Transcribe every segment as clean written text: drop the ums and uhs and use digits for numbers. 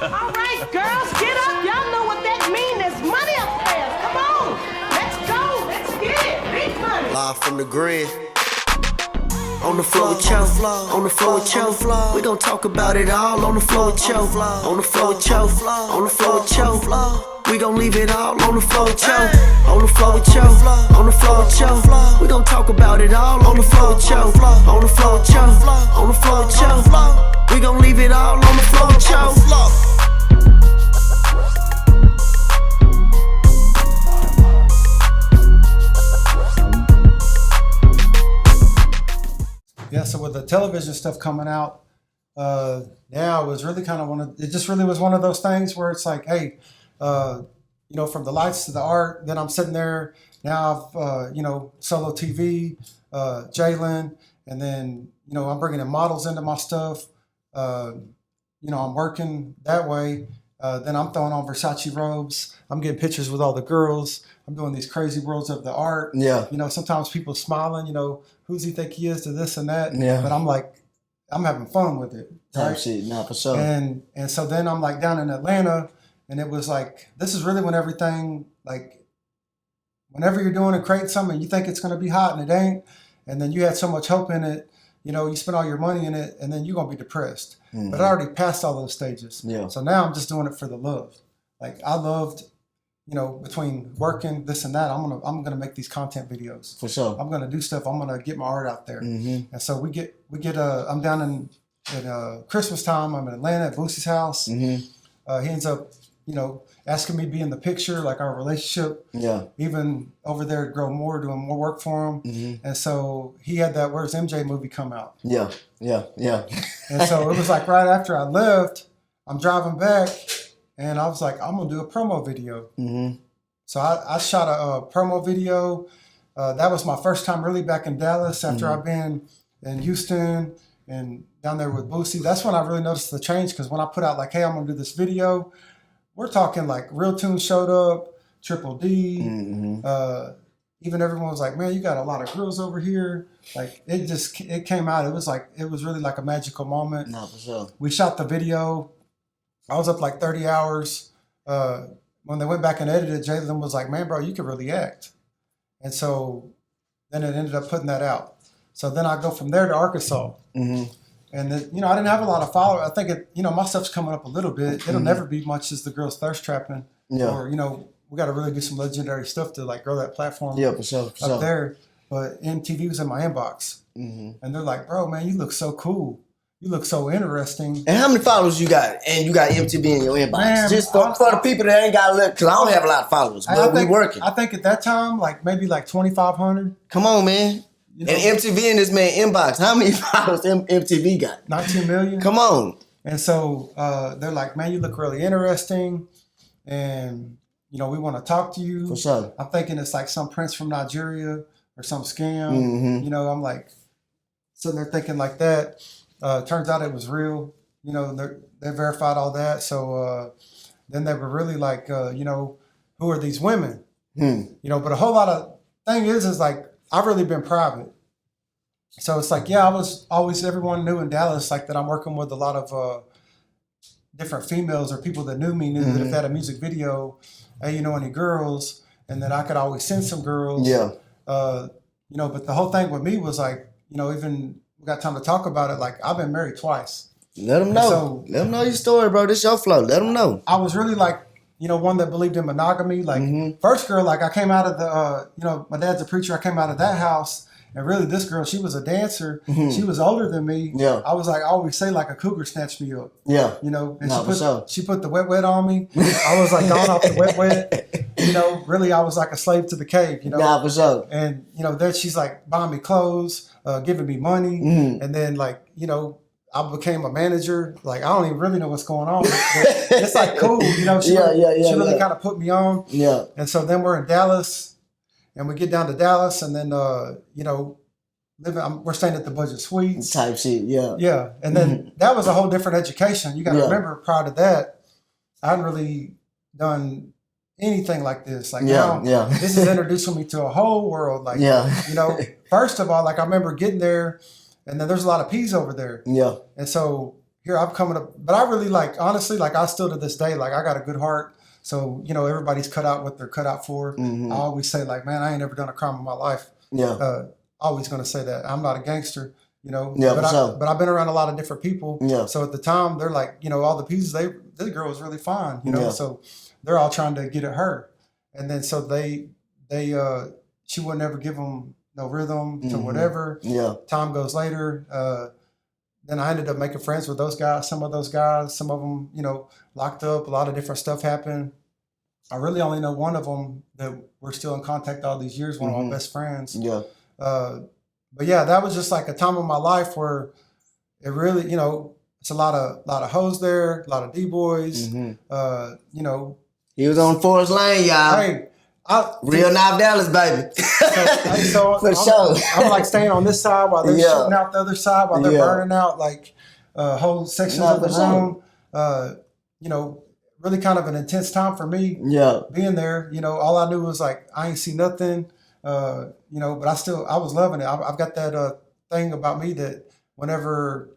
All right, girls, get up. Y'all know what that means. There's money upstairs. Come on. Let's go. Let's get it. Big money. Live from the grid. On the floor with Cho, on the floor with Cho. We gon' talk about it all on the floor with Cho. On the floor with Cho, on the floor with Cho. We gon' leave it all on the floor with Cho. On the floor with Cho, on the floor with Cho. We gon' talk about it all on the floor with Cho. On the floor with Cho, on the floor with Cho. We gon' leave it all on the floor with Cho. Yeah, so with the television stuff coming out, now it was really kind of it just really was one of those things where it's like, hey, from the lights to the art, then I'm sitting there, now I've, solo TV, Jalen, and then, I'm bringing in models into my stuff, I'm working that way, then I'm throwing on Versace robes, I'm getting pictures with all the girls, I'm doing these crazy worlds of the art. Yeah. Sometimes people smiling, who's he think he is to this and that. Yeah. But I'm like, I'm having fun with it. Right? Shit, nah, for sure. And so then I'm like down in Atlanta, and it was like, this is really when everything, like, whenever you're doing and creating something, you think it's going to be hot and it ain't. And then you had so much hope in it, you spend all your money in it, and then you're going to be depressed. Mm-hmm. But I already passed all those stages. Yeah. So now I'm just doing it for the love. Like, I loved, between working this and that, I'm gonna make these content videos. For sure. I'm gonna do stuff. I'm gonna get my art out there. Mm-hmm. And so we get. I'm down at Christmas time. I'm in Atlanta at Boosie's house. Mm-hmm. He ends up, asking me to be in the picture, like our relationship. Yeah. Even over there at Grow More, doing more work for him. Mm-hmm. And so he had that Where's MJ movie come out. Yeah. And so it was like right after I left, I'm driving back. And I was like, I'm going to do a promo video. Mm-hmm. So I shot a promo video. That was my first time really back in Dallas after I've been in Houston and down there with Boosie. That's when I really noticed the change, because when I put out like, hey, I'm going to do this video, we're talking like Real Tunes showed up, Triple D. Mm-hmm. Even everyone was like, man, you got a lot of girls over here. Like it came out. It was really like a magical moment. No, for sure. We shot the video. I was up like 30 hours. When they went back and edited, Jalen was like, man, bro, you could really act. And so then it ended up putting that out. So then I go from there to Arkansas. Mm-hmm. And then, I didn't have a lot of followers. I think my stuff's coming up a little bit. It'll never be much as the girls thirst trapping. Yeah. Or, we got to really do some legendary stuff to like grow that platform. Yeah, for sure. Up there. But MTV was in my inbox. Mm-hmm. And they're like, bro, man, you look so cool. You look so interesting. And how many followers you got? And you got MTV in your inbox? Man, just for the people that ain't got to look, because I don't have a lot of followers, but we working. I think at that time, like maybe like 2,500. Come on, man. And MTV in this man inbox. How many followers MTV got? 19 million. Come on. And so they're like, man, you look really interesting. And, we want to talk to you. For sure. I'm thinking it's like some prince from Nigeria or some scam. Mm-hmm. I'm like sitting there thinking like that. Turns out it was real. They verified all that. So then they were really like, who are these women? But a whole lot of thing is like, I've really been private. So it's like, I was always, everyone knew in Dallas, like that I'm working with a lot of different females or people that knew me, that if they had a music video, hey, any girls? And then I could always send some girls. Yeah. But the whole thing with me was like, even we got time to talk about it. Like, I've been married twice. Let them know. So, let them know your story, bro. This your flow. Let them know. I was really like, one that believed in monogamy. Like, first girl, like I came out of the, my dad's a preacher. I came out of that house. And really, this girl, she was a dancer. Mm-hmm. She was older than me. Yeah. I was like, I always say like a cougar snatched me up. Yeah. And she put the wet on me. I was like gone off the wet. Really, I was like a slave to the cave, Nah, for sure. And, then she's like buying me clothes, giving me money. Mm-hmm. And then like, I became a manager. Like, I don't even really know what's going on. But it's like cool, She really kind of put me on. Yeah. And so then we're in Dallas. And we get down to Dallas, and then, we're staying at the Budget Suites. Type shit, yeah. Yeah, and then that was a whole different education. You got to remember, prior to that, I hadn't really done anything like this. Like now, this is introducing me to a whole world. Like, first of all, like I remember getting there, and then there's a lot of peas over there. Yeah. And so here I'm coming up, but I really like, honestly, like I still to this day, like I got a good heart. So, everybody's cut out what they're cut out for. Mm-hmm. I always say like, man, I ain't never done a crime in my life. Yeah. Always going to say that. I'm not a gangster, Yeah, but I've been around a lot of different people. Yeah. So at the time they're like, all the pieces, this girl was really fine, Yeah. so they're all trying to get at her. And then so she would never give them no rhythm to whatever. Yeah. Time goes later. Then I ended up making friends with those guys, some of them, locked up, a lot of different stuff happened. I really only know one of them that we're still in contact all these years, one of my best friends. Yeah. But yeah, that was just like a time in my life where it really, it's a lot of hoes there, a lot of D-boys, He was on Forest Lane, y'all. Hey, Real Knife Dallas, baby. So For sure. I'm like staying on this side while they're Yeah. shooting out the other side, while they're Yeah. burning out like whole sections No, of the for sure. room. Really kind of an intense time for me Yeah. being there. All I knew was like I ain't see nothing. But I was loving it. I've got that thing about me that whenever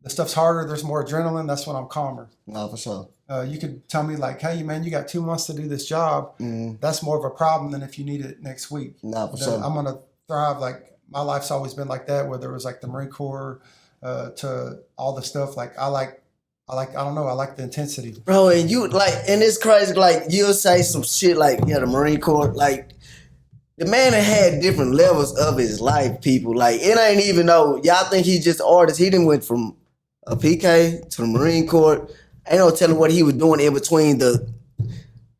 the stuff's harder, there's more adrenaline. That's when I'm calmer. No, for sure. You could tell me like, hey man, you got 2 months to do this job. That's more of a problem than if you need it next week. No, for Then sure. I'm gonna thrive. Like my life's always been like that, whether it was like the Marine Corps to all the stuff. Like I like the intensity. Bro, and it's crazy, like, you'll say some shit like, yeah, the Marine Corps, like, the man that had different levels of his life, people. Like, it ain't even though y'all think he's just an artist. He done went from a PK to the Marine Corps. Ain't no telling what he was doing in between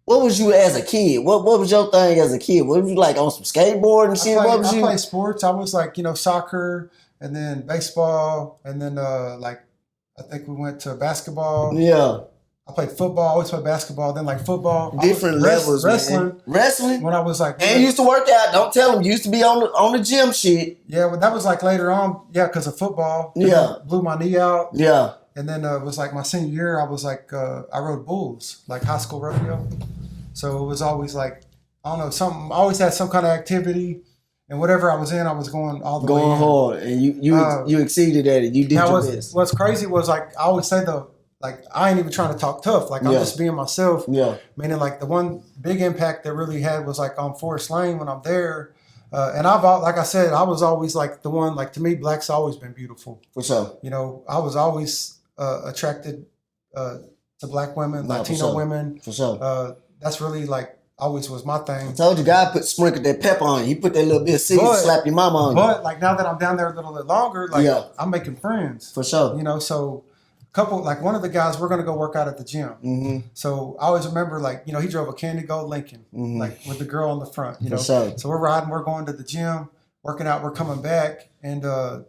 what was you as a kid? What was your thing as a kid? What was you like on some skateboard and shit? I played sports. I was like, soccer and then baseball and then I think we went to basketball. Yeah. I played football. I always played basketball. Then like football. Different levels, wrestling. man. Wrestling? When I was like... And you used to work out. Don't tell him. You used to be on the gym shit. Yeah, well, that was like later on. Yeah, because of football. Yeah. Blew my knee out. Yeah. And then it was like my senior year, I was like, I rode bulls, like high school rodeo. So it was always like, I don't know, I always had some kind of activity. And whatever I was in, I was going all the way in. Going hard. And you exceeded at it. You did your best. What's crazy was like, I always say though, like I ain't even trying to talk tough. Like I'm just being myself. Yeah. Meaning like the one big impact that really had was like on Forest Lane when I'm there. And like I said, I was always like the one, like to me, black's always been beautiful. For sure. I was always attracted to black women, Latino women. For sure. That's really like always was my thing. I told you, God sprinkled that pepper on you. He put that little bit of seed and slap your mama on you. But like now that I'm down there a little bit longer, like I'm making friends. For sure. So one of the guys, we're going to go work out at the gym. Mm-hmm. So I always remember he drove a candy gold Lincoln, like with the girl on the front, For sure. So we're riding, we're going to the gym, working out, we're coming back, and we're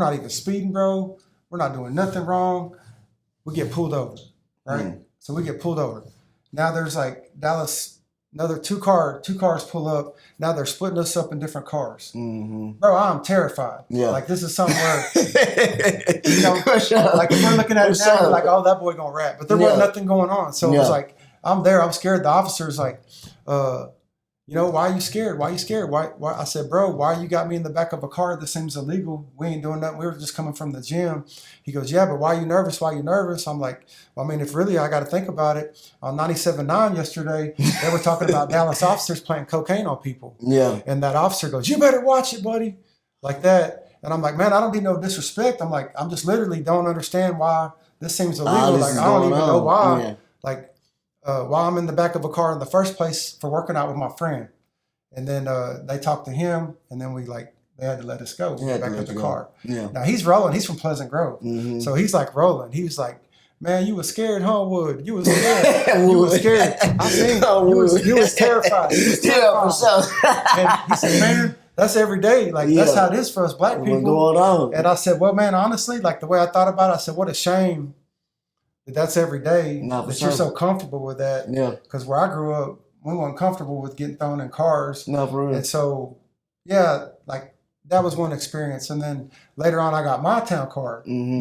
not even speeding, bro. We're not doing nothing wrong. We get pulled over, right? So we get pulled over. Now there's like Dallas, another two cars pull up. Now they're splitting us up in different cars. Bro, I'm terrified. Yeah. Like this is something where, For sure. like if we're looking at it now, we're like, oh, that boy gonna rap. But there wasn't nothing going on. So it was like, I'm there, I'm scared. The officer's like, why are you scared? Why are you scared? Why? I said, bro, why you got me in the back of a car? This seems illegal. We ain't doing nothing. We were just coming from the gym. He goes, yeah, but why are you nervous? Why are you nervous? I'm like, well, I mean, if really I got to think about it, on 97.9 yesterday, they were talking about Dallas officers playing cocaine on people. Yeah. And that officer goes, you better watch it, buddy. Like that. And I'm like, man, I don't need no disrespect. I'm like, I'm just literally don't understand why this seems illegal. Like, I don't even know why. Yeah. Like, why I'm in the back of a car in the first place for working out with my friend. And then they talked to him, and then they had to let us go back to the car. Yeah. Now he's rolling. He's from Pleasant Grove. So he's like rolling. He was like, man, you was scared, huh, Wood? You was scared. You was scared. I seen you was terrified. You was terrified. Yeah, for sure. And he said, man, that's every day. Like, that's how it is for us black people. What's going on? And I said, well, man, honestly, like the way I thought about it, I said, what a shame that's every day, that you're so comfortable with that. Yeah. Because where I grew up, we weren't comfortable with getting thrown in cars. No, for real. And so, yeah, like that was one experience. And then later on, I got my town card. I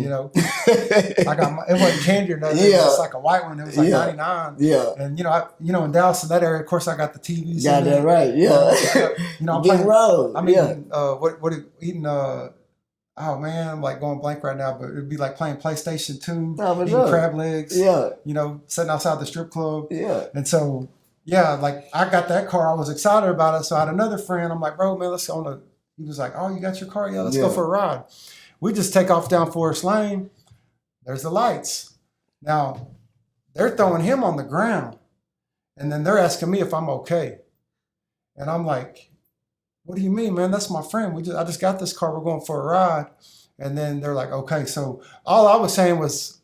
got it wasn't candy or nothing. It was just like a white one. It was like 99. Yeah. And in Dallas in that area, of course, I got the TVs. Got that right. Yeah. I'm Big playing. road. I'm eating. Eating. oh man, I'm like going blank right now, but it'd be like playing PlayStation 2, No, for eating sure. crab legs, Yeah. you know, sitting outside the strip club. Yeah. And so, yeah, like I got that car. I was excited about it. So I had another friend. I'm like, bro, man, let's go on a, he was like, oh, you got your car? Yeah, let's go for a ride. We just take off down Forest Lane. There's the lights. Now, they're throwing him on the ground. And then they're asking me if I'm okay. And I'm like, what do you mean, man? That's my friend. I just got this car. We're going for a ride. And then they're like, okay. So all I was saying was,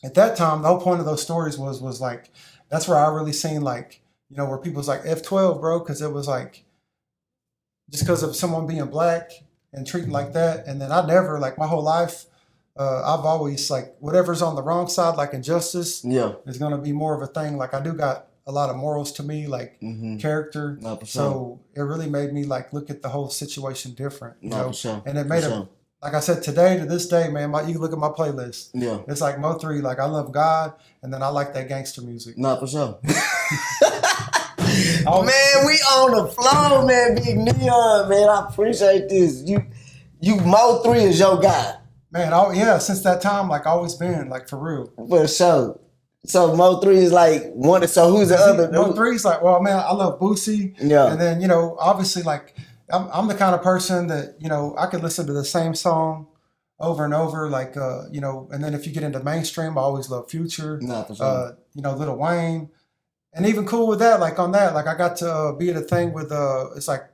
at that time, the whole point of those stories was like, that's where I really seen like, you know, where people's like F12, bro, because it was like, just because of someone being black and treating like that. And then I never, like my whole life, I've always like, whatever's on the wrong side, like injustice, is going to be more of a thing. Like I do got a lot of morals to me, like character. So it really made me like look at the whole situation different, you know? And it made it, like I said, today to this day, man, you can look at my playlist. Yeah. It's like Mo3, like I love God, and then I like that gangster music. For sure. Man, we on the flow, man, Big Neon, man. I appreciate this. You Mo3 is your guy. Man, yeah, since that time, like always been, like for real. For sure. So Mo3 is like one. So who's the other? Mo3's like, well, man, I love Boosie. Yeah. And then, you know, obviously, like I'm the kind of person that, you know, I could listen to the same song over and over, like, you know. And then if you get into mainstream, I always love Future. For sure. You know, Lil Wayne, and even cool with that. Like on that, like I got to be at a thing with it's like,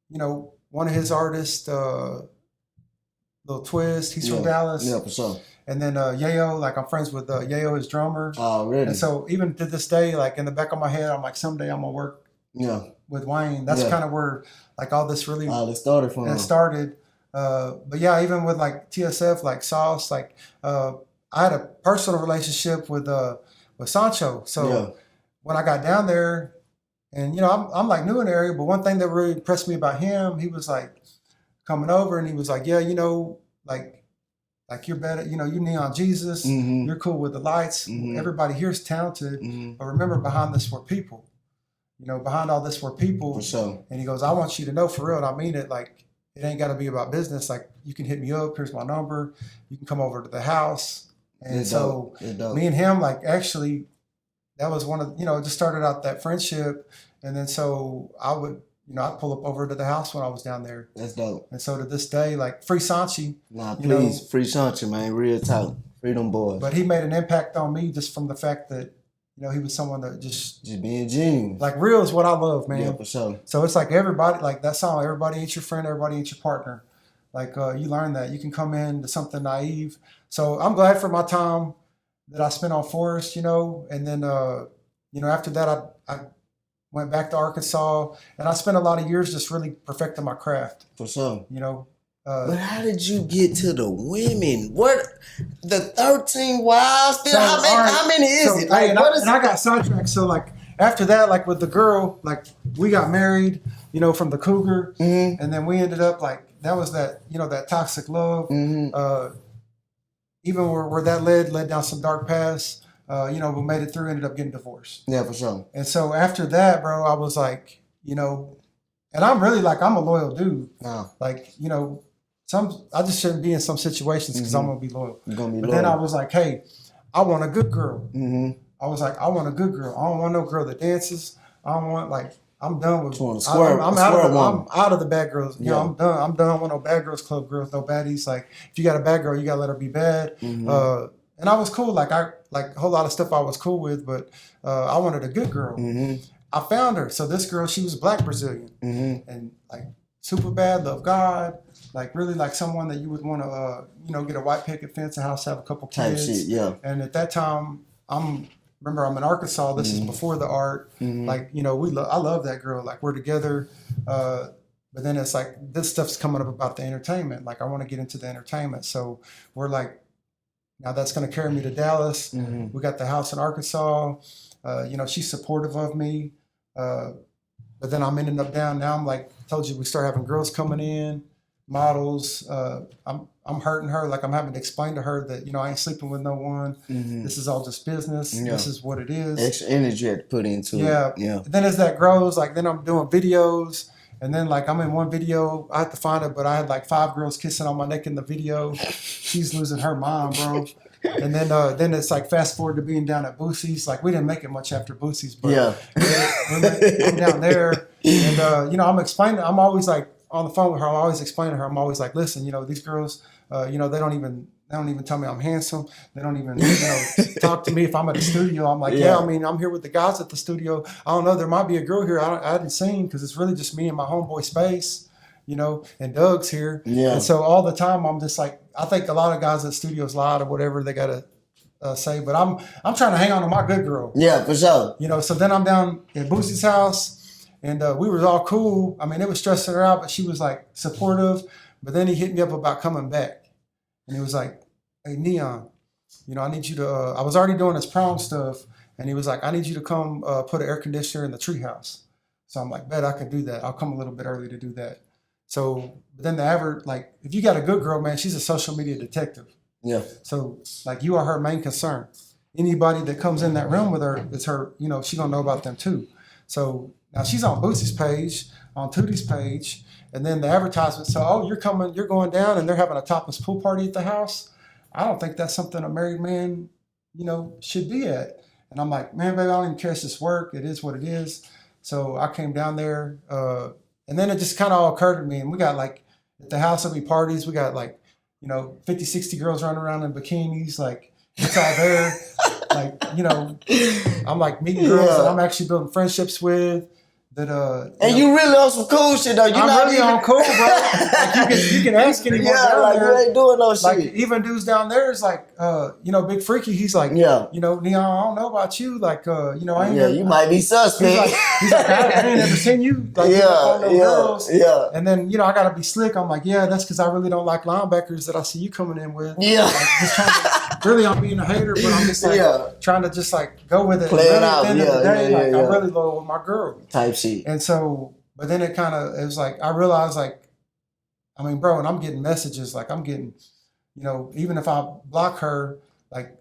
you know, one of his artists, Lil Twist. He's from Dallas. Yeah, for sure. And then Yayo, like I'm friends with Yayo, his drummer. Oh, really? And so even to this day, like in the back of my head, I'm like, someday I'm gonna work with Wayne. That's kind of where like all this really started from. It started. But yeah, even with like TSF, like Sauce, like I had a personal relationship with Sancho. So when I got down there, and you know, I'm like new in the area, but one thing that really impressed me about him, he was like coming over and he was like, yeah, you know, like you're better, you know, you Neon Jesus, you're cool with the lights. Everybody here is talented, but remember, behind this were people. You know, behind all this were people. For sure. And he goes, I want you to know for real, and I mean it, like, it ain't got to be about business. Like, you can hit me up. Here's my number. You can come over to the house. And it's so dope. Me and him, like, actually, that was one of, you know, it just started out that friendship. And then so I would, you know, I'd pull up over to the house when I was down there. That's dope. And so to this day, like, free Sanchi. Please, free Sanchi, man. Real talk. Freedom boys. But he made an impact on me just from the fact that, you know, he was someone that just being genuine. Like, real is what I love, man. Yeah, for sure. So it's like everybody, like that song, everybody ain't your friend, everybody ain't your partner. Like, you learn that. You can come in to something naive. So I'm glad for my time that I spent on Forest, you know. And then, you know, after that, I went back to Arkansas. And I spent a lot of years just really perfecting my craft. For sure. You know. But how did you get to the women? What, the 13 wives? So, how many is it? Like, and I got sidetracked. So like after that, like with the girl, like we got married, you know, from the Cougar, and then we ended up like that was that, you know, that toxic love. Even where that led down some dark paths. You know, we made it through, ended up getting divorced. Yeah, for sure. And so after that, bro, I was like, you know, and I'm really like I'm a loyal dude. Like, you know. I just shouldn't be in some situations because I'm gonna be loyal. But then I was like, hey, I want a good girl. I was like, I want a good girl. I don't want no girl that dances. I don't want like I'm done with. I'm out of the bad girls. You know, I'm done. I'm done with no bad girls club girls, no baddies. Like if you got a bad girl, you gotta let her be bad. And I was cool. Like a whole lot of stuff I was cool with, but I wanted a good girl. I found her. So this girl, she was Black Brazilian, and like super bad, love God. Like really like someone that you would want to, you know, get a white picket fence, a house, have a couple kids. Type shit, yeah. And at that time, I'm in Arkansas. This is before the art. Like, you know, I love that girl. Like we're together. But then it's like this stuff's coming up about the entertainment. Like I want to get into the entertainment. So we're like, now that's going to carry me to Dallas. We got the house in Arkansas. You know, she's supportive of me. But then I'm ending up down. Now I'm like, told you we start having girls coming in. Models, I'm hurting her. Like I'm having to explain to her that, you know, I ain't sleeping with no one. This is all just business. This is what it is. Extra energy I had to put into it. Yeah. Then as that grows, like then I'm doing videos, And then like I'm in one video, I had to find it, but I had like 5 girls kissing on my neck in the video. She's losing her mind, bro. And then it's like fast forward to being down at Boosie's. Like we didn't make it much after Boosie's, but I'm down there, and you know, I'm always like on the phone with her. I'm always explaining to her. I'm always like, listen, you know, these girls, you know, they don't even tell me I'm handsome. They don't even, you know, talk to me if I'm at the studio. I'm like, yeah, I mean, I'm here with the guys at the studio. I don't know, there might be a girl here I hadn't seen because it's really just me and my homeboy Space, you know, and Doug's here. Yeah. And so all the time I'm just like, I think a lot of guys at studios lied or whatever they got to say, but I'm trying to hang on to my good girl. Yeah, for sure. You know, so then I'm down at Boosie's house, and we were all cool. I mean, it was stressing her out, but she was like supportive. But then he hit me up about coming back, and he was like, "Hey, Neon, you know, I need you to." I was already doing his prom stuff, and he was like, "I need you to come put an air conditioner in the treehouse." So I'm like, "Bet I can do that. I'll come a little bit early to do that." So, but then the average, like, if you got a good girl, man, she's a social media detective. Yeah. So, like, you are her main concern. Anybody that comes in that room with her, it's her, you know, she gonna know about them too. So now she's on Boosie's page, on Tootie's page, and then the advertisement. So, oh, you're going down, and they're having a topless pool party at the house. I don't think that's something a married man, you know, should be at. And I'm like, man, baby, I don't even care if this work. It is what it is. So I came down there, and then it just kind of all occurred to me. And we got like, at the house there'll be parties. We got like, you know, 50, 60 girls running around in bikinis. Like, it's all there. Like, you know, I'm like meeting girls that I'm actually building friendships with. That and you really on some cool shit though. I'm really on cool, bro. Like you can ask anyone down like there. You ain't doing no shit. Like even dudes down there is like, you know, Big Freaky. He's like, you know, Neon, I don't know about you. Like, you know, I ain't. You might be suspect. He's like, I ain't never seen you. Like, girls. Yeah. And then you know, I gotta be slick. I'm like, yeah, that's because I really don't like linebackers that I see you coming in with. Yeah. Like, just trying to, really, I'm being a hater, but I'm just like trying to just like go with it. Play it out. At the end of the day, like I'm really low with my girl. Type. And so, but then it was like, I realized like, I mean, bro, and I'm getting messages, like I'm getting, you know, even if I block her, like,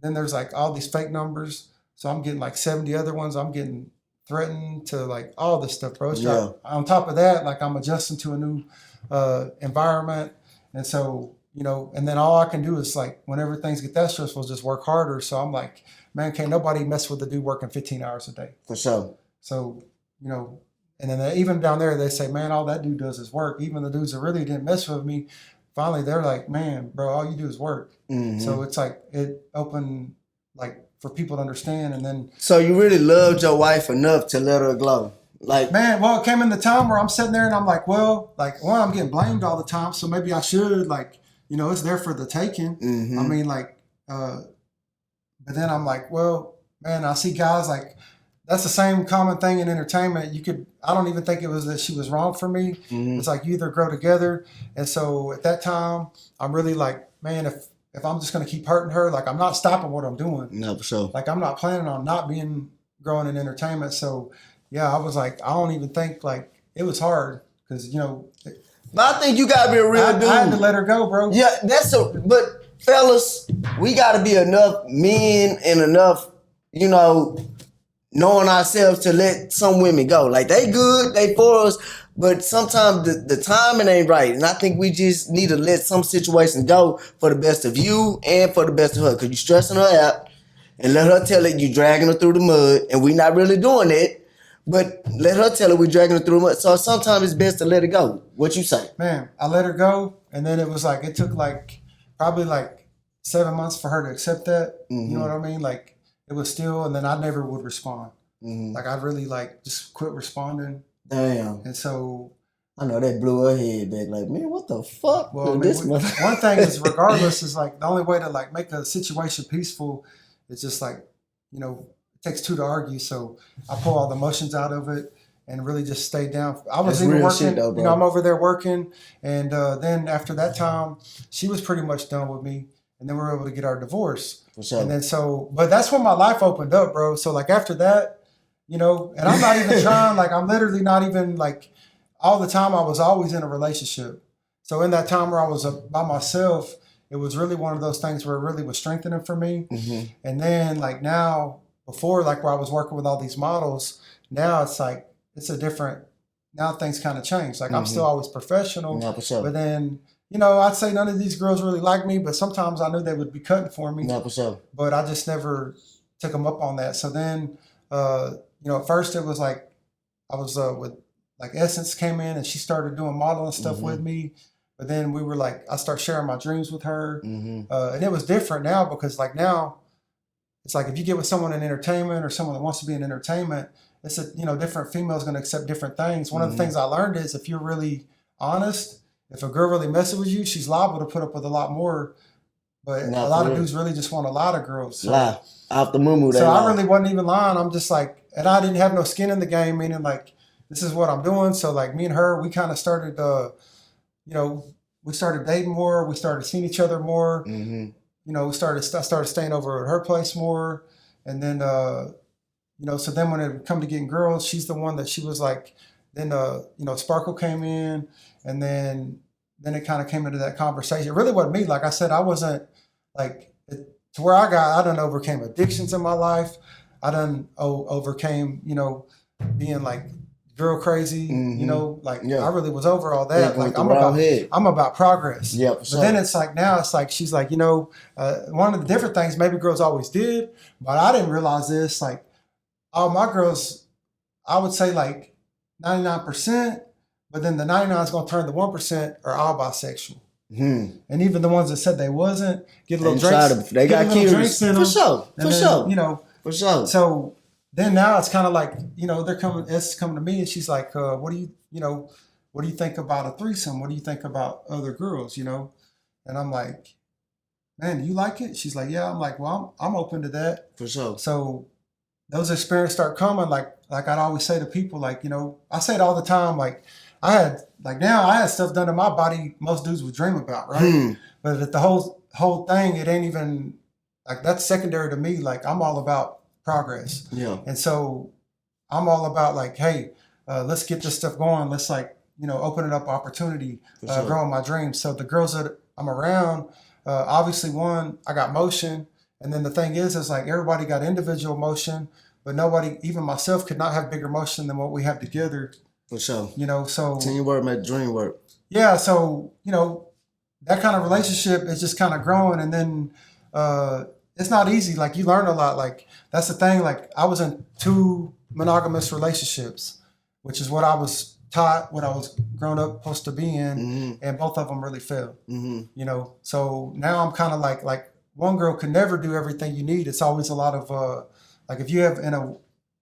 then there's like all these fake numbers. So I'm getting like 70 other ones. I'm getting threatened to like all this stuff, bro. It's like, on top of that, like I'm adjusting to a new environment. And so, you know, and then all I can do is like, whenever things get that stressful, just work harder. So I'm like, man, can't nobody mess with the dude working 15 hours a day. For sure. So, you know, and then even down there, they say, man, all that dude does is work. Even the dudes that really didn't mess with me, finally, they're like, man, bro, all you do is work. Mm-hmm. So it's like, it opened, like, for people to understand. And then. So you really loved your wife enough to let her glow? Like, man, well, it came in the time where I'm sitting there and I'm like, well, like, one, I'm getting blamed all the time. So maybe I should, like, you know, it's there for the taking. Mm-hmm. I mean, like, but then I'm like, well, man, I see guys like, that's the same common thing in entertainment. I don't even think it was that she was wrong for me. Mm-hmm. It's like you either grow together. And so at that time, I'm really like, man, if I'm just going to keep hurting her, like I'm not stopping what I'm doing. No, for sure. Like I'm not planning on not growing in entertainment. So yeah, I was like, I don't even think like it was hard because, you know. But I think you got to be a real dude. I had to let her go, bro. Yeah, but fellas, we got to be enough men and enough, you know, knowing ourselves to let some women go. Like, they good, they for us, but sometimes the timing ain't right. And I think we just need to let some situations go for the best of you and for the best of her. Because you stressing her out and let her tell it you dragging her through the mud. And we not really doing it, but let her tell it we dragging her through the mud. So sometimes it's best to let it go. What you say? Man, I let her go. And then it was like, it took like probably like 7 months for her to accept that. Mm-hmm. You know what I mean? Like, it was still, and then I never would respond. Mm-hmm. Like, I'd really, like, just quit responding. Damn. And so. I know that blew her head back, like, man, what the fuck? Well, I mean, one thing is, regardless, is, like, the only way to, like, make a situation peaceful is just, like, you know, it takes two to argue. So I pull all the emotions out of it and really just stay down. I was even working, shit though, bro. You know, I'm over there working. And then after that time, she was pretty much done with me. And then we were able to get our divorce. For sure. And then but that's when my life opened up, bro. So like after that, you know, and I'm not even trying, like I'm literally not even like all the time I was always in a relationship. So in that time where I was by myself, it was really one of those things where it really was strengthening for me. Mm-hmm. And then like now, before like where I was working with all these models, now it's like, it's a different now things kind of changed. Like I'm still always professional, Yeah, for sure. but then, you know, I'd say none of these girls really like me, but sometimes I knew they would be cutting for me. Yeah, for sure. But I just never took them up on that. So then, you know, at first it was like I was with like Essence came in and she started doing modeling stuff with me. But then we were like, I started sharing my dreams with her. And it was different now because like now it's like if you get with someone in entertainment or someone that wants to be in entertainment, it's a, you know, different females going to accept different things. One of the things I learned is if you're really honest, if a girl really messes with you, she's liable to put up with a lot more. But Not a lot for of real. dudes really just want a lot of girls. So, Lie. Off the moo-moo, so I really wasn't even lying. I'm just like, and I didn't have no skin in the game, meaning like, this is what I'm doing. So like me and her, we kind of started, you know, we started dating more. We started seeing each other more. You know, I started staying over at her place more. And then, you know, so then when it come to getting girls, she's the one that she was like, then, you know, Sparkle came in and then it kind of came into that conversation. It really wasn't me. Like I said, I wasn't like, to where I done overcame addictions in my life. I done overcame, you know, being like girl crazy, you know, like I really was over all that. Like I'm about progress. Yeah, but then it's like now it's like she's like, you know, one of the different things maybe girls always did, but I didn't realize this. Like all my girls, I would say like 99%, but then the 99 is gonna turn the 1% are all bisexual. And even the ones that said they wasn't get a little drinks. They got curious for sure, for sure, you know, for sure. So then now it's kind of like, you know, it's coming to me and she's like, what do you think about a threesome? What do you think about other girls, you know? And I'm like, man, do you like it? She's like, yeah. I'm like, well, I'm open to that. For sure. So those experiences start coming. Like I'd always say to people, like, you know, I say it all the time. Like I had stuff done to my body most dudes would dream about, right? But the whole thing, it ain't even like that's secondary to me. Like I'm all about progress. Yeah. And so I'm all about like, hey, let's get this stuff going. Let's like, you know, open it up opportunity, growing my dreams. So the girls that I'm around, obviously one, I got motion. And then the thing is like everybody got individual motion, but nobody, even myself, could not have bigger motion than what we have together. For sure. You know, so teamwork make dream work. Yeah. So, you know, that kind of relationship is just kind of growing. And then it's not easy. Like you learn a lot. Like that's the thing. Like I was in 2 monogamous relationships, which is what I was taught, what I was grown up supposed to be in. And both of them really failed, you know? So now I'm kind of like one girl can never do everything you need. It's always a lot of, like if you have in a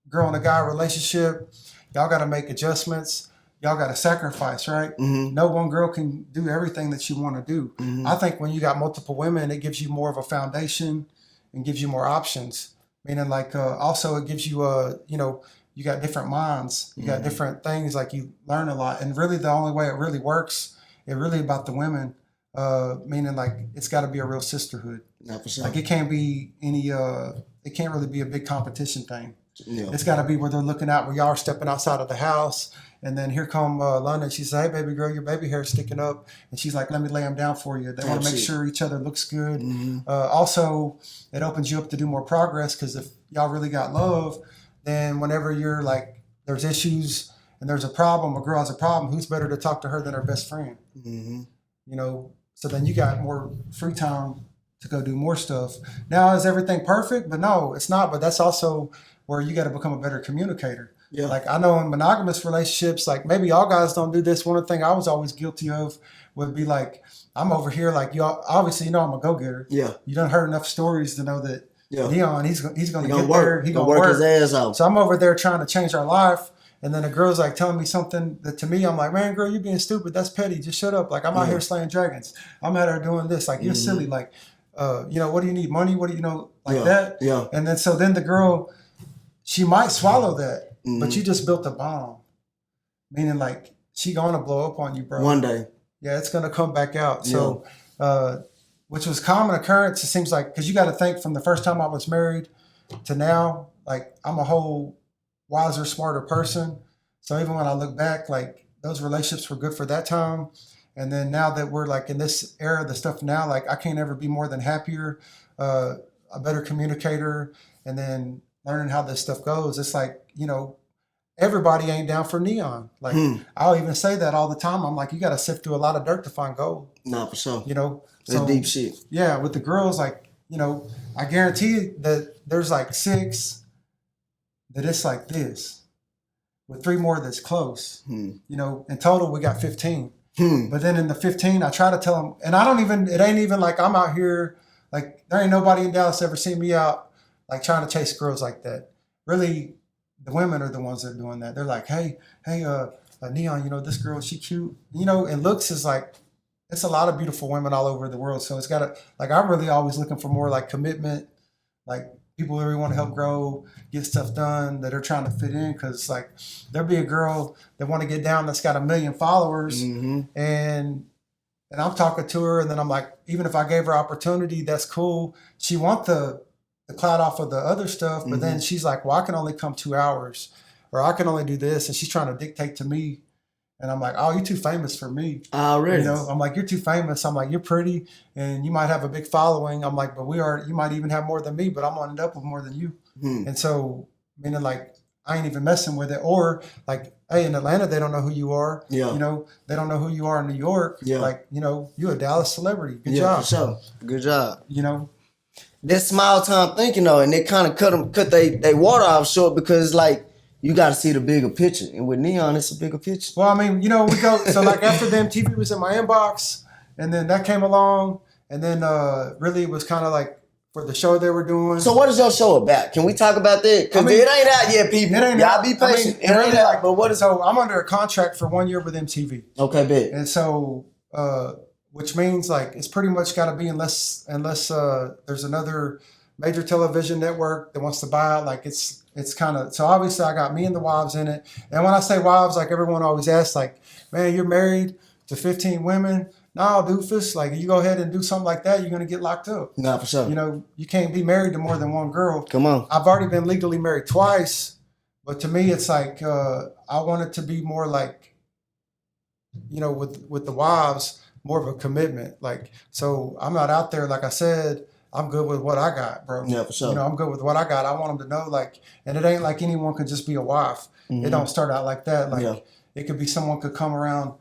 girl and a guy relationship, y'all got to make adjustments. Y'all got to sacrifice, right? No one girl can do everything that you want to do. I think when you got multiple women, it gives you more of a foundation and gives you more options. Meaning like, also it gives you, you know, you got different minds, you got different things, like you learn a lot. And really the only way it really works, it really about the women, meaning like, it's got to be a real sisterhood. Not for sure. Like it can't be it can't really be a big competition thing. Yeah. It's got to be where they're looking out, where y'all are stepping outside of the house. And then here come London. She said, hey, baby girl, your baby hair is sticking up. And she's like, let me lay them down for you. They want to make sure each other looks good. Also, it opens you up to do more progress because if y'all really got love, then whenever you're like, there's issues and there's a problem, a girl has a problem, who's better to talk to her than her best friend? You know, so then you got more free time to go do more stuff. Now, is everything perfect? But no, it's not. But that's also where you got to become a better communicator. Yeah. Like I know in monogamous relationships, like maybe y'all guys don't do this. One of the things I was always guilty of would be like, I'm over here, like y'all, obviously, you know, I'm a go-getter. Yeah. You done heard enough stories to know that Dion, he's going to get there. He's going to work his ass out. So I'm over there trying to change our life. And then the girl's like telling me something that to me, I'm like, man, girl, you being stupid. That's petty. Just shut up. Like I'm out here slaying dragons. I'm out here doing this. Like you're silly. Like, you know, what do you need? Money? What do you know? Like that. Yeah. And then, so then the girl, she might swallow that, but you just built a bomb. Meaning like she going to blow up on you, bro. One day. Yeah. It's going to come back out. Yeah. So, which was common occurrence. It seems like, cause you got to think from the first time I was married to now, like I'm a whole wiser, smarter person. So even when I look back, like those relationships were good for that time. And then now that we're like in this era, the stuff now, like I can't ever be more than happier, a better communicator, and then learning how this stuff goes. It's like, you know, everybody ain't down for neon. Like I'll even say that all the time. I'm like, you got to sift through a lot of dirt to find gold. Nah, for sure. You know, That's deep shit. Yeah, with the girls, like, you know, I guarantee that there's like 6 that it's like this, with 3 more that's close. You know, in total we got 15. But then in the 15, I try to tell them, and I don't even. It ain't even like I'm out here. Like there ain't nobody in Dallas ever seen me out like trying to chase girls like that. Really, the women are the ones that are doing that. They're like, hey, Neon, you know, this girl, she cute. You know, and looks is like, it's a lot of beautiful women all over the world. So it's got to, like, I'm really always looking for more like commitment, like people who really want to help grow, get stuff done, that are trying to fit in. Cause like there'll be a girl that want to get down that's got 1 million followers and I'm talking to her and then I'm like, even if I gave her opportunity, that's cool. She want the cloud off of the other stuff, but then she's like, well, I can only come 2 hours or I can only do this. And she's trying to dictate to me. And I'm like, oh, you're too famous for me. Already. You know, I'm like, you're too famous. I'm like, you're pretty and you might have a big following. I'm like, but you might even have more than me, but I'm gonna end up with more than you. And so, meaning like, I ain't even messing with it. Or like, hey, in Atlanta, they don't know who you are. Yeah. You know, they don't know who you are in New York. Yeah. Like, you know, you're a Dallas celebrity. Good job. For sure. Good job. You know, that small time thinking though, and they kind of cut they water off short because like you got to see the bigger picture, and with Neon, it's a bigger picture. Well, I mean, you know, we go so like after the MTV was in my inbox, and then that came along, and then really it was kind of like for the show they were doing. So what is your show about? Can we talk about that? Because it ain't out yet, people. Y'all be patient. It ain't out. Like, but what is? So I'm under a contract for 1 year with MTV. Okay, bet. And so. Which means like it's pretty much got to be unless there's another major television network that wants to buy it. Like it's kind of, so obviously I got me and the wives in it. And when I say wives, like everyone always asks, like, man, you're married to 15 women. No, doofus, like you go ahead and do something like that, you're gonna get locked up. Nah, for sure. You know, you can't be married to more than one girl. Come on. I've already been legally married twice, but to me it's like I want it to be more like, you know, with the wives. More of a commitment. Like, so I'm not out there, like I said, I'm good with what I got, bro. Yeah, for sure. You know, I'm good with what I got. I want them to know, like, and it ain't like anyone could just be a wife. It don't start out like that. Like, it could be someone could come around.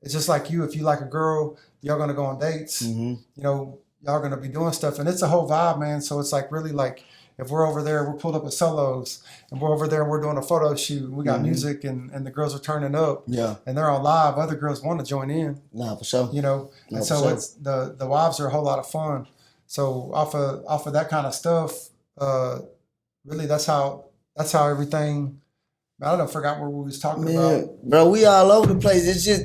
It's just like you. If you like a girl, y'all gonna go on dates. You know, y'all gonna be doing stuff, and it's a whole vibe, man. So it's like really like if we're over there, we're pulled up at Solos, and we're over there, and we're doing a photo shoot. We got music, and the girls are turning up. Yeah, and they're on live. Other girls want to join in. Nah, for sure. You know, and so it's the wives are a whole lot of fun. So off of that kind of stuff, really that's how everything. I don't forgot what we was talking about. Bro, we all over the place. It's just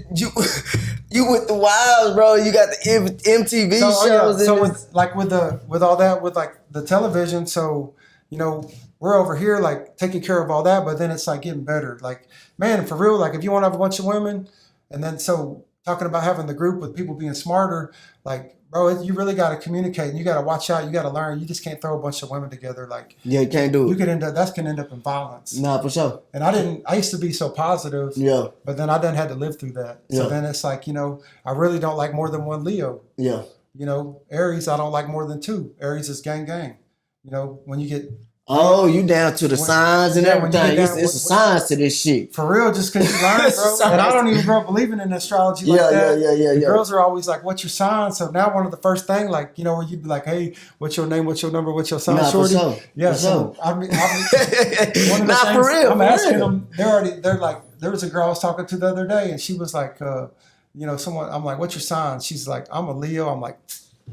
you with the wives, bro. You got the MTV shows. So with like with all that with like the television. So you know we're over here like taking care of all that, but then it's like getting better. Like man, for real. Like if you want to have a bunch of women, and then so talking about having the group with people being smarter, like. Bro, you really got to communicate, and you got to watch out. You got to learn. You just can't throw a bunch of women together. Like, yeah, you can't do it. You could end up in violence. Nah, for sure. And I used to be so positive. Yeah. But then I done had to live through that. Yeah. So then it's like, you know, I really don't like more than one Leo. Yeah. You know, Aries, I don't like more than 2. Aries is gang. You know, when you get. Oh, you down to the signs and everything. It's a science to this shit. For real, just because you learn, bro. And I don't even grow up believing in astrology like that. Yeah. The girls are always like, what's your sign? So now one of the first thing, like, you know, where you'd be like, hey, what's your name? What's your number? What's your sign, shorty? For sure. Yeah, so I mean, one of the not things, for real. I'm asking them, they're like, there was a girl I was talking to the other day, and she was like, you know, I'm like, what's your sign? She's like, I'm a Leo. I'm like,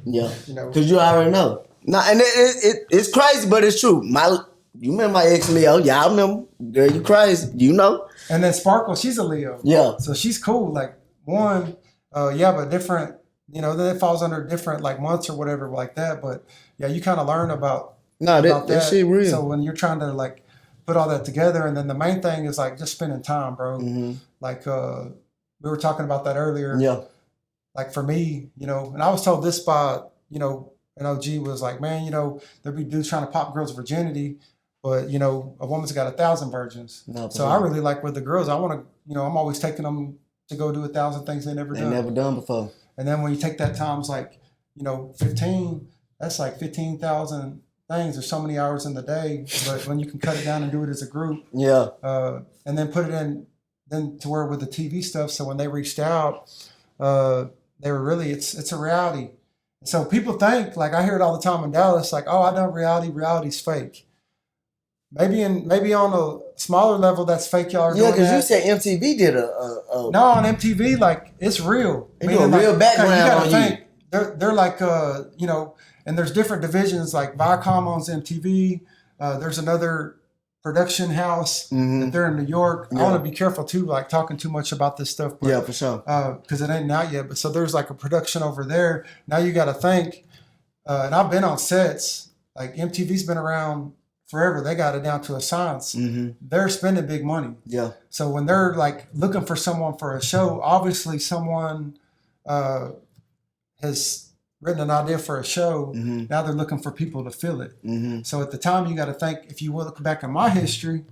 yeah. You know. Because you already know. Nah, and it's crazy, but it's true. You remember my ex Leo? Y'all remember? Girl, you crazy. You know. And then Sparkle, she's a Leo. Yeah. So she's cool. Like one, but different. You know, then it falls under different like months or whatever like that. But yeah, you kind of learn about. No, that shit real. So when you're trying to like put all that together, and then the main thing is like just spending time, bro. Like we were talking about that earlier. Yeah. Like for me, you know, and I was told this by an OG was like, man, you know, there'd be dudes trying to pop girls' virginity. But, you know, a woman's got 1,000 virgins. No, so I really like with the girls, I want to, you know, I'm always taking them to go do 1,000 things they never done before. And then when you take that times like, you know, 15, that's like 15,000 things. There's so many hours in the day, but when you can cut it down and do it as a group, Yeah. and then put it in, then to where with the TV stuff. So when they reached out, they were really, it's a reality. So people think, like I hear it all the time in Dallas, like, oh, I know reality's fake. Maybe on a smaller level, that's fake. Y'all are Yeah, doing because you that. said MTV did a No, on MTV, like it's real. They do a real background on you. They're like you know, and there's different divisions. Like Viacom owns MTV. There's another production house that they're in New York. I want to be careful too, like talking too much about this stuff. But, yeah, for sure. Because it ain't out yet. But so there's like a production over there. Now you got to think. And I've been on sets. Like MTV's been around forever. They got it down to a science. They're spending big money. Yeah. So when they're like looking for someone for a show, obviously someone has written an idea for a show. Now they're looking for people to fill it. So at the time, you got to think, if you look back in my history,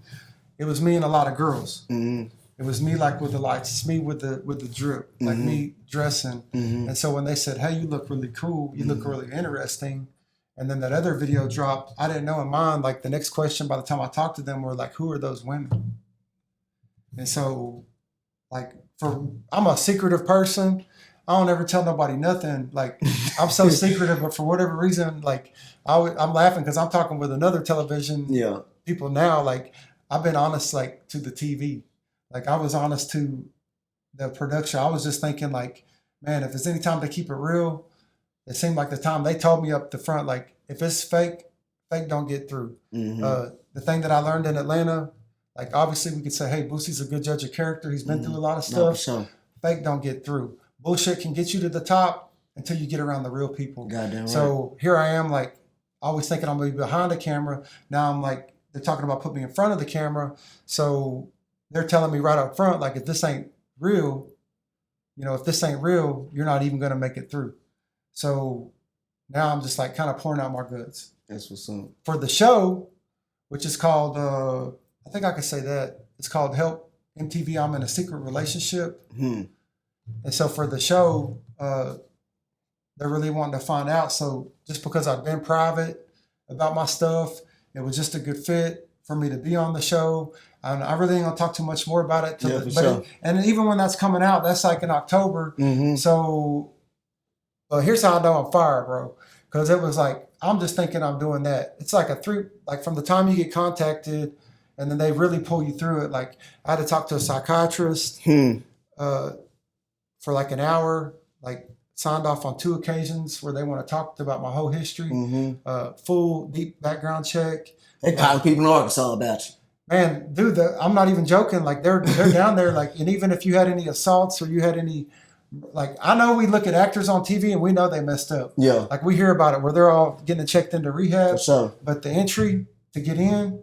it was me and a lot of girls. It was me like with the lights. It's me with the drip, like me dressing. And so when they said, hey, you look really cool, you look really interesting, and then that other video dropped, I didn't know in mind, like the next question by the time I talked to them were like, who are those women? And so like I'm a secretive person. I don't ever tell nobody nothing. Like I'm so secretive, but for whatever reason, like I'm laughing because I'm talking with another television people now. Like I've been honest, like to the TV. Like I was honest to the production. I was just thinking like, man, if there's any time to keep it real, it seemed like the time they told me up the front, like if it's fake don't get through. The thing that I learned in Atlanta, like obviously we could say, hey, Boosie's a good judge of character. He's been through a lot of stuff. No, for sure. Fake don't get through. Bullshit can get you to the top until you get around the real people. Goddamn right. So here I am, like always thinking I'm gonna be behind the camera. Now I'm like, they're talking about putting me in front of the camera. So they're telling me right up front, like if this ain't real, you're not even gonna make it through. So now I'm just like kind of pouring out my goods. That's what's up. For the show, which is called, I think I could say that, it's called Help MTV, I'm in a Secret Relationship. And so for the show, they're really wanting to find out. So just because I've been private about my stuff, it was just a good fit for me to be on the show. And I really ain't gonna talk too much more about it. And even when that's coming out, that's like in October. So here's how I know I'm fired, bro. Because it was like, I'm just thinking I'm doing that. It's like from the time you get contacted and then they really pull you through it. Like I had to talk to a psychiatrist for like an hour, like signed off on 2 occasions where they want to talk about my whole history, full deep background check. They calling people in Arkansas about you. Man, dude, I'm not even joking. Like they're down there. Like, and even if you had any assaults or you had any, like I know we look at actors on TV and we know they messed up. Yeah. Like we hear about it where they're all getting checked into rehab. For sure. But the entry to get in,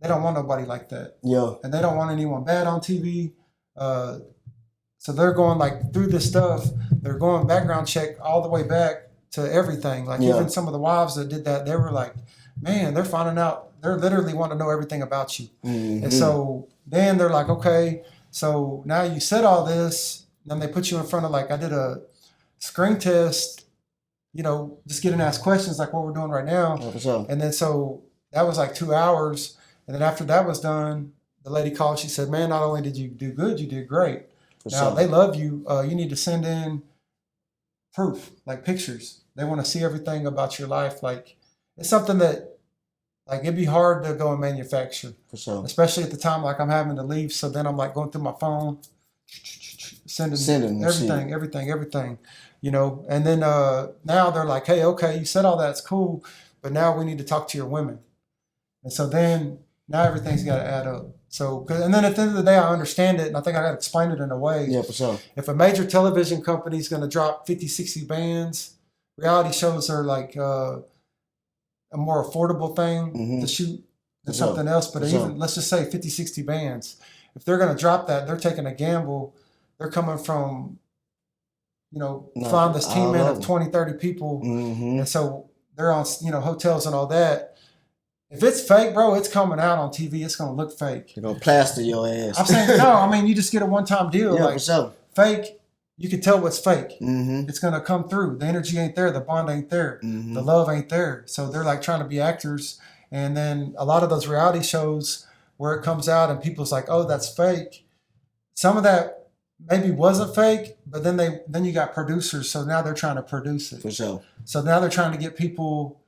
they don't want nobody like that. Yeah. And they don't want anyone bad on TV. So they're going like through this stuff. They're going background check all the way back to everything. Like even some of the wives that did that, they were like, man, they're finding out. They're literally wanting to know everything about you. And so then they're like, okay, so now you said all this. Then they put you in front of like, I did a screen test, just getting asked questions like what we're doing right now. Yeah, for sure. And then so that was like 2 hours. And then after that was done, the lady called. She said, man, not only did you do good, you did great. Now they love you. You need to send in proof, like pictures. They want to see everything about your life. Like it's something that like it'd be hard to go and manufacture. For sure. Especially at the time, like I'm having to leave. So then I'm like going through my phone, sending everything, And then now they're like, hey, okay, you said all that's cool, but now we need to talk to your women. And so then now everything's got to add up. So, and then at the end of the day, I understand it, and I think I got to explain it in a way. Yeah, for sure. If a major television company is going to drop 50, 60 bands, reality shows are like a more affordable thing to shoot than something else. But even, let's just say 50, 60 bands. If they're going to drop that, they're taking a gamble. They're coming from, flying this team in of 20, 30 people. And so they're on, hotels and all that. If it's fake, bro, it's coming out on TV. It's going to look fake. They're going to plaster your ass. I'm saying, no, I mean, you just get a one-time deal. Yeah, like, for sure. Fake, you can tell what's fake. Mm-hmm. It's gonna come through. The energy ain't there. The bond ain't there. Mm-hmm. The love ain't there. So they're like trying to be actors. And then a lot of those reality shows where it comes out and people's like, oh, that's fake. Some of that maybe wasn't fake, but then you got producers. So now they're trying to produce it. For sure. So now they're trying to get people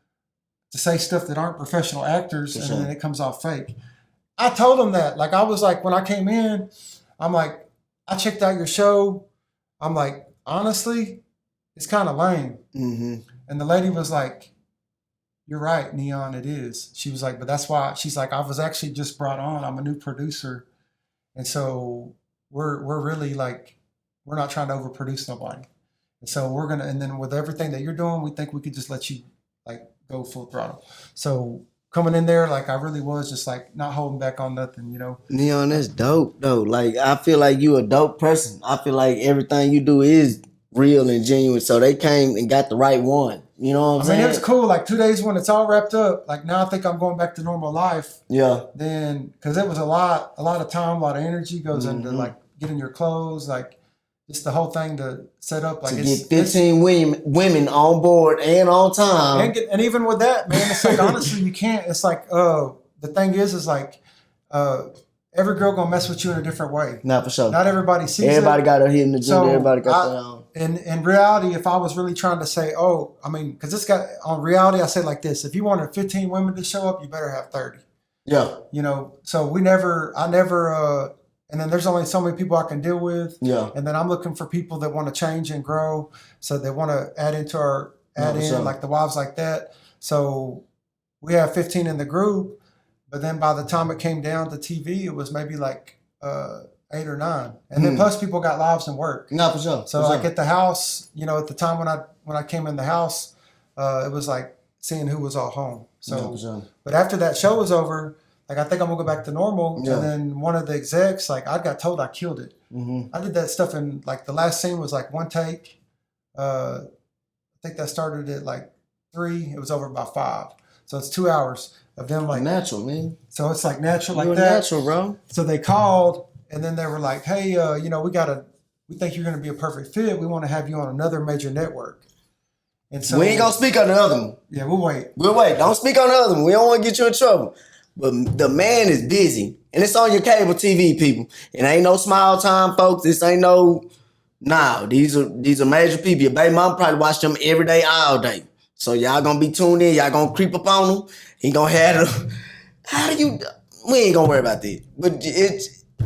to say stuff that aren't professional actors, and then it comes off fake. I told them that. Like, I was like, when I came in, I'm like, I checked out your show. I'm like, honestly, it's kind of lame. Mm-hmm. And the lady was like, you're right, Neon, it is. She was like, but that's why. She's like, I was actually just brought on. I'm a new producer. And so we're really like, we're not trying to overproduce nobody. And so and then with everything that you're doing, we think we could just let you like go full throttle. So coming in there, like I really was just like not holding back on nothing, you know. Neon, that's dope though. Like I feel like you a dope person. I feel like everything you do is real and genuine. So they came and got the right one. You know what I'm saying? It was cool. Like 2 days when it's all wrapped up, like now I think I'm going back to normal life. Yeah. Then, because it was a lot of time, a lot of energy goes into like getting your clothes, like just the whole thing to set up. Like to get 15 women on board and on time. And even with that, man, it's like honestly you can't. It's like the thing is like every girl gonna mess with you in a different way. Not for sure. Not everybody sees everybody it. got a hidden agenda. So everybody got their own. In reality, if I was really trying to say, because this guy on reality, I said like this: if you wanted 15 women to show up, you better have 30. Yeah. You know, so I never. And then there's only so many people I can deal with. Yeah. And then I'm looking for people that want to change and grow. So they want to add in like the wives like that. So we have 15 in the group, but then by the time it came down to TV, it was maybe like 8 or 9. And then plus people got lives and work. No, for sure. So like at the house, you know, at the time when I came in the house, it was like seeing who was all home. So, but after that show was over, like I think I'm gonna go back to normal. Yeah. And then one of the execs, like I got told I killed it. Mm-hmm. I did that stuff in like the last scene was like 1 take. I think that started at like 3. It was over about 5. So it's 2 hours of them like natural, man. So it's like natural You're like that. Natural, bro. So they called and then they were like, hey, you know, we think you're gonna be a perfect fit. We want to have you on another major network. And so we ain't gonna speak on the other one. Yeah, we'll wait. We'll wait. Don't speak on the other one. We don't want to get you in trouble. But the man is busy. And it's on your cable TV, people. It ain't no small time, folks. This ain't no... Nah, these are major people. Your baby mom probably watch them every day, all day. So y'all gonna be tuned in. Y'all gonna creep up on him. He gonna have them. How do you... We ain't gonna worry about that. But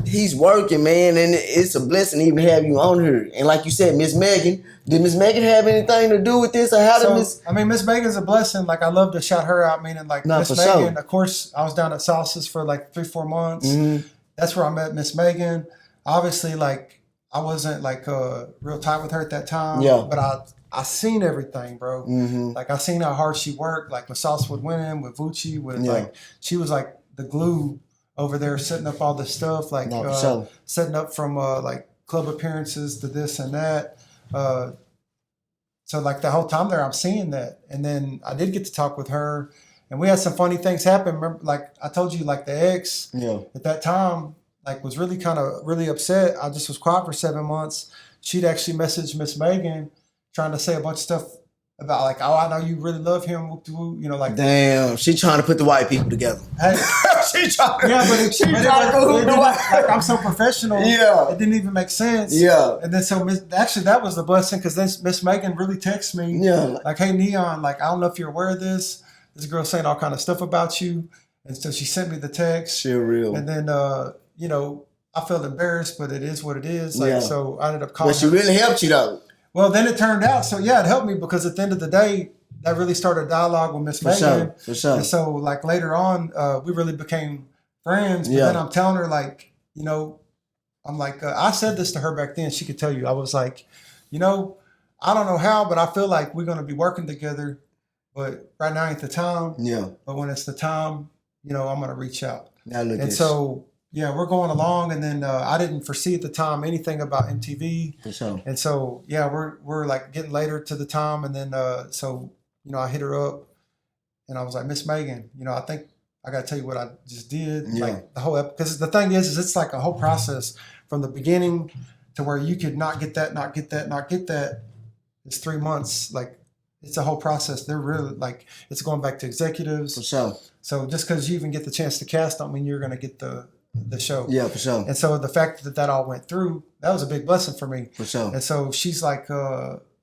he's working, man. And it's a blessing to even have you on here. And like you said, Miss Megan... Did Miss Megan have anything to do with this, or how did Miss? I mean, Miss Megan's a blessing. Like I love to shout her out. Meaning, like Miss Megan. Sure. Of course, I was down at Salsa's for like 3-4 months. Mm-hmm. That's where I met Miss Megan. Obviously, like I wasn't like real tight with her at that time. Yeah. But I seen everything, bro. Mm-hmm. Like I seen how hard she worked. Like with Salsa with Winning, with Vucci, with like she was like the glue over there, setting up all this stuff. Like setting up from like club appearances to this and that. So like the whole time there, I'm seeing that. And then I did get to talk with her and we had some funny things happen. Remember, like I told you, like the ex at that time, like was really upset. I just was quiet for 7 months. She'd actually messaged Miss Megan trying to say a bunch of stuff about like, oh, I know you really love him. You know, like damn, she trying to put the white people together. Hey, she trying to, like I'm so professional. Yeah, it didn't even make sense. Yeah, and then so actually that was the blessing because then Miss Megan really texted me. Yeah, like, hey Neon, like I don't know if you're aware of this. This girl's saying all kind of stuff about you, and so she sent me the text. She real. And then you know I felt embarrassed, but it is what it is. Like so I ended up calling. But she really helped you though. Well, then it turned out, so yeah, it helped me because at the end of the day, that really started a dialogue with Miss Megan. For sure. And so, like later on, we really became friends. But then I'm telling her, like, you know, I'm like, I said this to her back then. She could tell you. I was like, you know, I don't know how, but I feel like we're going to be working together. But right now ain't the time. Yeah. But when it's the time, you know, I'm going to reach out. Now look and so... Yeah, we're going along, and then I didn't foresee at the time anything about MTV. For sure. And so, yeah, we're like getting later to the time, and then so you know I hit her up, and I was like, Miss Megan, you know, I think I got to tell you what I just did, like the whole because the thing is it's like a whole process from the beginning to where you could not get that, not get that, not get that. It's 3 months. Like it's a whole process. They're really like it's going back to executives. For sure. So just because you even get the chance to cast, don't mean you're going to get the show. Yeah, for sure. And so the fact that all went through, that was a big blessing for me. For sure. And so she's like,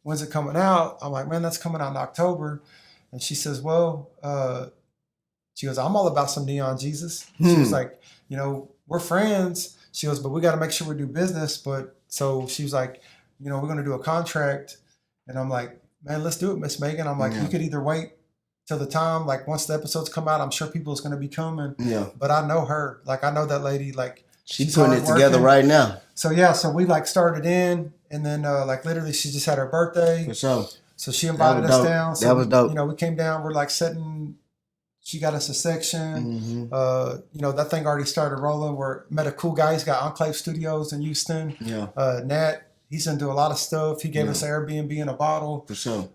when's it coming out? I'm like, man, that's coming out in October. And she says, well, she goes, I'm all about some Neon Jesus. She was like, you know, we're friends. She goes, but we got to make sure we do business. But so she was like, you know, we're going to do a contract. And I'm like, man, let's do it, Miss Megan. I'm like, you could either wait till the time, like once the episodes come out, I'm sure people's going to be coming. Yeah. But I know her. Like, I know that lady. Like, she's putting it together right now. So, yeah. So we like started in and then like literally she just had her birthday. For sure. So she invited us down. So, that was dope. You know, we came down. We're like setting. She got us a section. You know, that thing already started rolling. We met a cool guy. He's got Enclave Studios in Houston. Yeah. Nat, he's into a lot of stuff. He gave us an Airbnb in a bottle. For sure.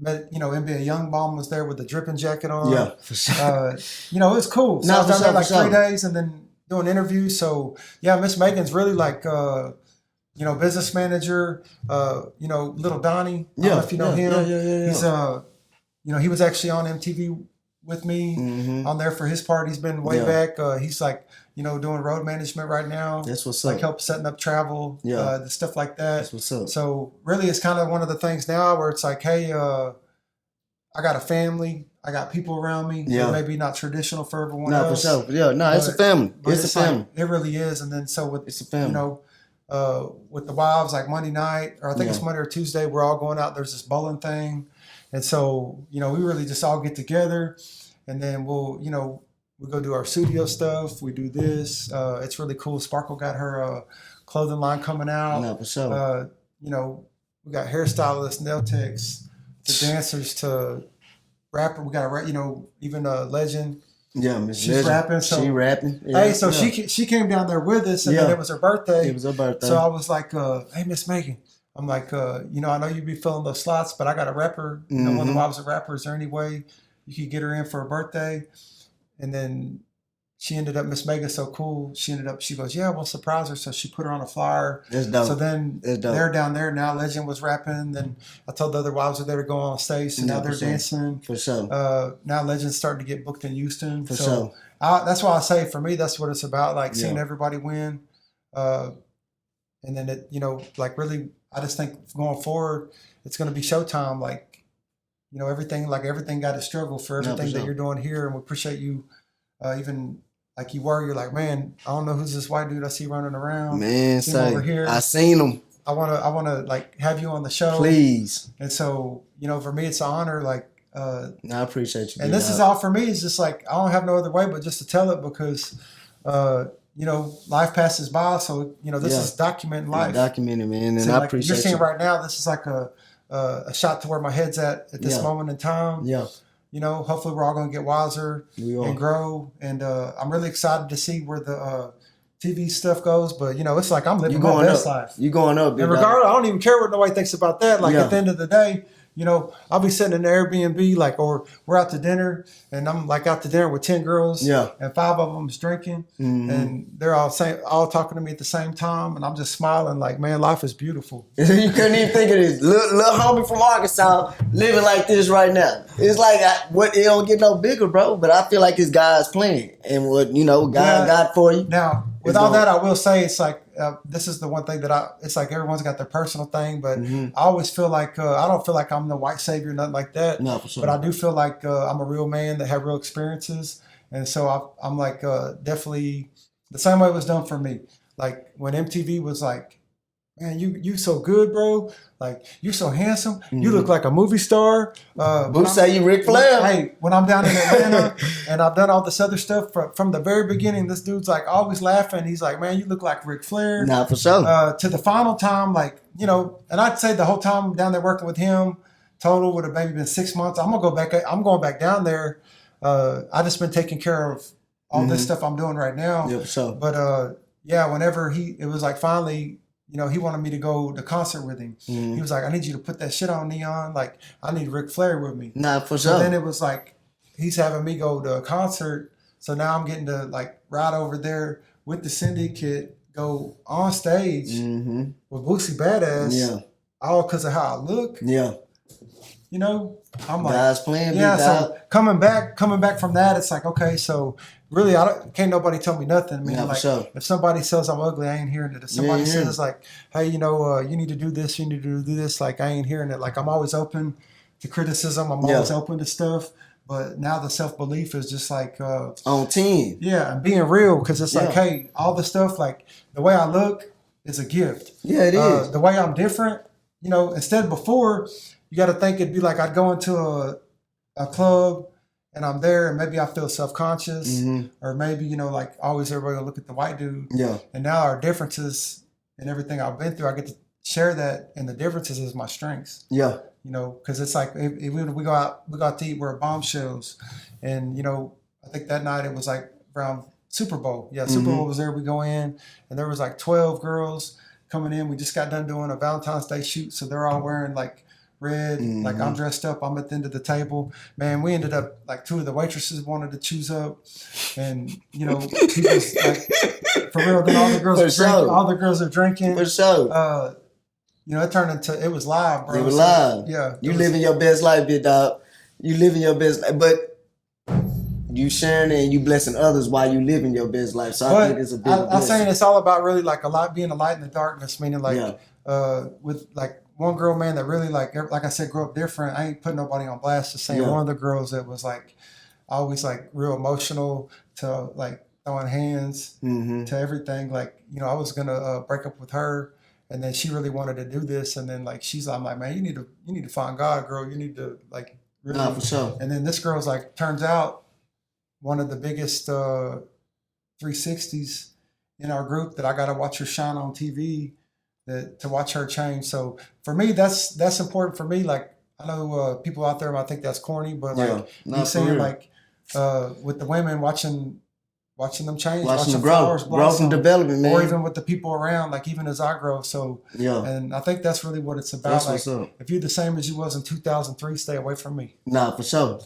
Met, you know, NBA Youngbomb was there with the dripping jacket on. Yeah, for sure. You know, it was cool. So I was down there like 3 days and then doing interviews. So, yeah, Miss Megan's really like, you know, business manager, you know, Little Donnie. I don't know if you know him. He's, you know, he was actually on MTV with me on there for his part. He's been way back. He's like, you know, doing road management right now. That's what's up. Like help setting up travel, the stuff like that. That's what's up. So really it's kind of one of the things now where it's like, hey, I got a family. I got people around me. Yeah. Maybe not traditional for everyone else. No, for sure. Yeah, no, it's a family. It's a family. Like, it really is. And then so with, it's a family. You know, with the wives, like Monday night, or I think it's Monday or Tuesday, we're all going out. There's this bowling thing. And so, you know, we really just all get together and then we'll, you know, we go do our studio stuff. We do this. It's really cool. Sparkle got her clothing line coming out. No, for sure. You know, we got hairstylists, nail techs, to dancers, to rapper. We got a, you know, even a legend. Yeah, Miss She's Legend. Rapping. So, she rapping. Yeah, hey, so she came down there with us, and then it was her birthday. It was her birthday. So I was like, hey, Miss Megan. I'm like, you know, I know you'd be filling those slots, but I got a rapper. You know, one of the wives a rapper. Is there any way you could get her in for a birthday? And then she ended up, Miss Megan's so cool. She goes, yeah, we'll surprise her. So she put her on a flyer. That's dope. So then they're down there. Now Legend was rapping. Then I told the other wives were there to go on stage. So now they're dancing. For sure. Now Legend's starting to get booked in Houston. For sure. That's why I say, for me, that's what it's about. Like seeing everybody win. And then it, you know, like really, I just think going forward, it's going to be Showtime. Like, you know, everything got to struggle for everything that you're doing here. And we appreciate you even like you were. You're like, man, I don't know who's this white dude I see running around. Man, over here. I seen him. I want to like have you on the show. Please. And so, you know, for me, it's an honor. Like, I appreciate you. And this is all for me. It's just like, I don't have no other way but just to tell it because, you know, life passes by. So, you know, this is documenting life. Documenting, man. And so, I appreciate you're seeing right now, this is like a shot to where my head's at this moment in time. Yeah. You know, hopefully we're all going to get wiser and grow. And I'm really excited to see where the TV stuff goes. But, you know, it's like I'm living my best life. You going up. And regardless, I don't even care what nobody thinks about that. Like at the end of the day, you know, I'll be sitting in the Airbnb, like, or we're out to dinner, and I'm like out to dinner with 10 girls, and 5 of them's drinking, and they're all talking to me at the same time, and I'm just smiling, like, man, life is beautiful. You couldn't even think of this little homie from Arkansas living like this right now. It's like it don't get no bigger, bro. But I feel like it's God's plan, and what God got for you. Now, with all that, I will say it's like this is the one thing that it's like everyone's got their personal thing, but I always feel like I don't feel like I'm the white savior, nothing like that. No, for sure. But I do feel like I'm a real man that had real experiences, and so I'm like definitely the same way it was done for me. Like when MTV was like, man, you so good, bro. Like, you're so handsome. You look like a movie star. Boosie say you Ric Flair. Hey, when I'm down in Atlanta and I've done all this other stuff from the very beginning, this dude's like always laughing. He's like, man, you look like Ric Flair. Nah, for sure. To the final time, like, you know, and I'd say the whole time down there working with him, total would have maybe been 6 months. I'm going back down there. I just been taking care of all this stuff I'm doing right now. Yeah, for sure. But whenever it was like finally, you know, he wanted me to go to concert with him. He was like, I need you to put that shit on, Neon. Like, I need Ric Flair with me. Nah, for sure. So then it was like, he's having me go to a concert. So now I'm getting to like ride over there with the syndicate, go on stage with Boosie Badass, all because of how I look. Yeah. You know, I'm like, God's plan, yeah. big So dog. coming back from that, it's like, okay, so really, can't nobody tell me nothing. I mean, Yeah, for like, sure. if somebody says I'm ugly, I ain't hearing it. If somebody says like, hey, you know, you need to do this, you need to do this, like, I ain't hearing it. Like, I'm always open to criticism. I'm always open to stuff. But now the self-belief is just like on 10. Yeah, and being real, because it's like, hey, all the stuff, like the way I look is a gift. Yeah, it is. The way I'm different, you know, instead before, you got to think it'd be like I'd go into a club and I'm there and maybe I feel self-conscious or maybe, you know, like always everybody will look at the white dude. Yeah. And now our differences and everything I've been through, I get to share that, and the differences is my strengths. Yeah. You know, because it's like if we go out to eat, we're at Bombshells, and you know, I think that night it was like around Super Bowl. Yeah, Super Bowl was there. We go in, and there was like 12 girls coming in. We just got done doing a Valentine's Day shoot, so they're all wearing like red. Like I'm dressed up. I'm at the end of the table. Man, we ended up like 2 of the waitresses wanted to choose up, and you know, people's like for real. Then all the girls are drinking. All the girls are drinking. For sure. You know, it turned into, it was live, bro. It was live. Yeah. You living your best life, big dog. You living your best life. But you sharing it and you blessing others while you living your best life. So I think it's a big I'm saying it's all about really like being a light in the darkness, meaning like with like one girl, man, that really like I said, grew up different. I ain't putting nobody on blast, just saying one of the girls that was like always like real emotional to like throwing hands to everything. Like, you know, I was going to break up with her. And then she really wanted to do this, and then like I'm like, man, you need to find God, girl. You need to like really. Nah, for sure. And then this girl's like, turns out one of the biggest 360s in our group that I got to watch her shine on TV, to watch her change. So for me, that's important for me. Like I know people out there might think that's corny, but like you saying like with the women watching them change, watching them growth and development, man. Or even with the people around, like even as I grow. So and I think that's really what it's about. That's like if you're the same as you was in 2003, stay away from me. Nah, for sure.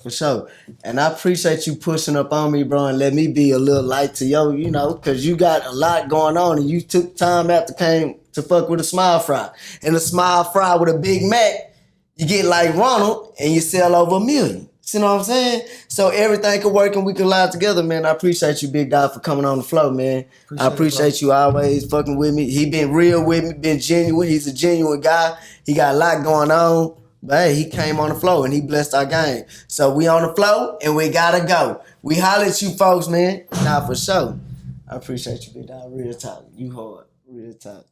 And I appreciate you pushing up on me, bro, and let me be a little light to you know, because you got a lot going on, and you took time out came to fuck with a smile fry. And a smile fry with a Big Mac, you get like Ronald, and you sell over $1 million. You know what I'm saying? So everything could work and we could lie together, man. I appreciate you, big dog, for coming on the flow, man. I appreciate you always fucking with me. He been real with me, been genuine. He's a genuine guy. He got a lot going on. But hey, he came on the flow and he blessed our game. So we on the flow and we gotta go. We holler at you folks, man. Nah, for sure. I appreciate you, big dog. Real talk. You hard. Real talk.